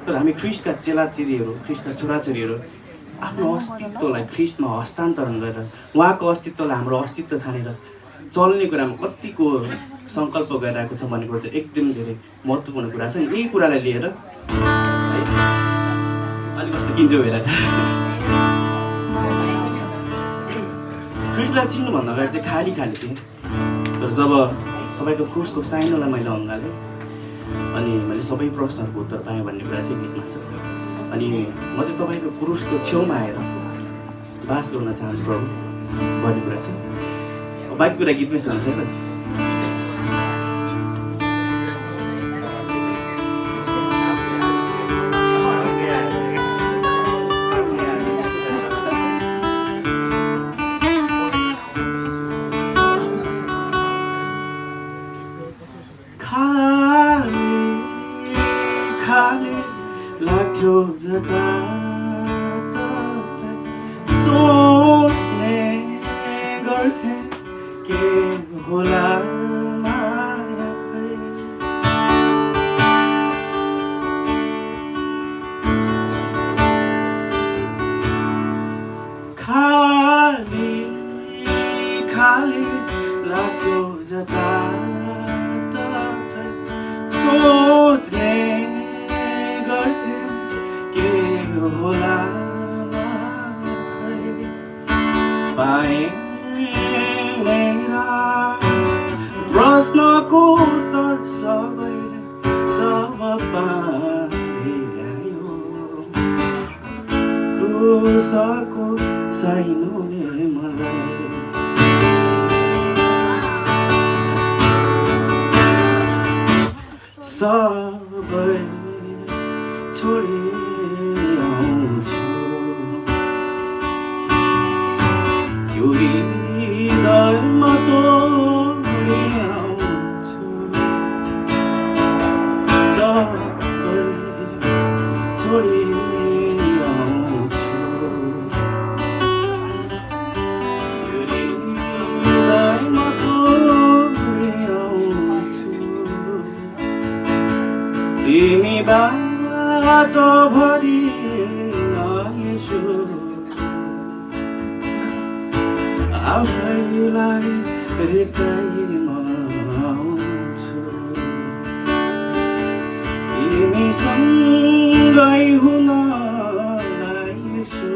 तर हामी ख्रिस्टका चेलाचेलीहरू ख्रिस्टका छोराछोरीहरू आफ्नो अस्तित्वलाई ख्रिस्टमा हस्तान्तरण गरेर उहाँको अस्तित्वलाई हाम्रो अस्तित्व ठानेर चल्ने कुरामा कतिको सङ्कल्प गरिरहेको छ भन्ने कुरा चाहिँ एकदम धेरै महत्त्वपूर्ण कुरा छ नि। यही कुरालाई लिएर है अलिक कस्तो किन्जो भइरहेछ। ख्रिस्टलाई चिन्नुभन्दा अगाडि चाहिँ खाली खाली थिएँ, तर जब तपाईँको क्रुसको साइनोलाई मैले अँगालेँ अनि मैले सबै प्रश्नहरूको उत्तर पाएँ भन्ने कुरा चाहिँ गीतमा छ। अनि म चाहिँ तपाईँको क्रुसको छेउमा आएर बास गर्न चाहन्छु प्रभु भन्ने कुरा छ। बाँकी कुरा गीतमै सुन्छ है। खाली लाग्थ्यो जता सोच्ने गर्थे के होला माया खै। खाली खाली लाग्थ्यो जता सोच्ने गर्थे के होला पाएँ मेरा प्रश्नको उत्तर सबैले जब पाइल्यायो क्रुसको साइनोले मलाई सबै छोडी आउँछु यो हृदयमा तोडी आउँछु सबै छोडी आउँछु यो हृदयमा तोडी आउँछु तिमी बाटो भरि नहेर्छु आफैलाई हृदयमा आउँछु तिमीसँगै हुन लाग्छु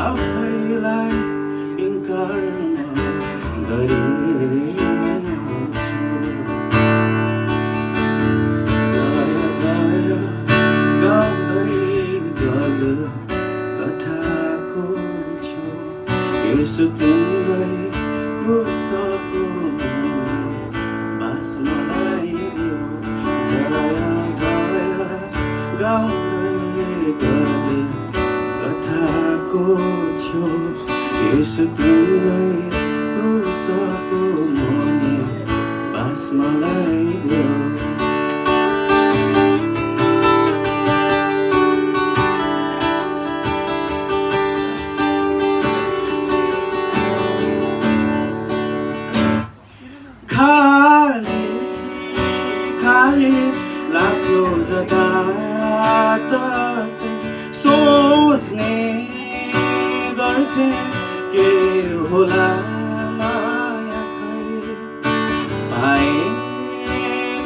आफैलाई इन्कार गरी यसो तिम्रै क्रुसको बास मलाई दियो जय जय गाउँदै गरे कथाको छेउ यसो तिम्रै क्रुसको मुनि बास मलाई दियो। खाली खाली लाग्थ्यो जताततै सोच्ने गर्थे के होला माया खै पाएँ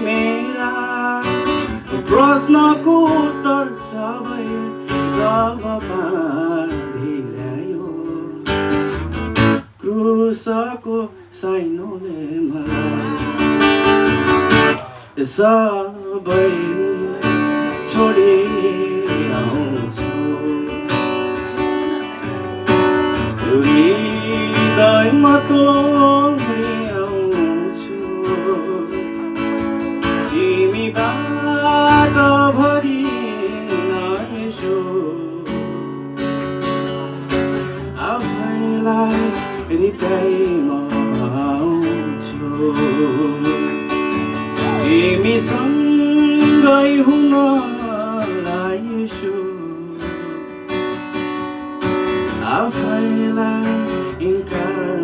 मेरा प्रश्नको उत्तर सबै जब पाइल्यायो क्रुसको साइनोले मलाई सबै छोडी आउँछु हृदयमा तोडी आउँछु तिमी बाटो भरि नहेर्छु आफैलाई हृदयमा आउँछु तिमीसँगै हुन लाग्छु आफैलाई इन्कार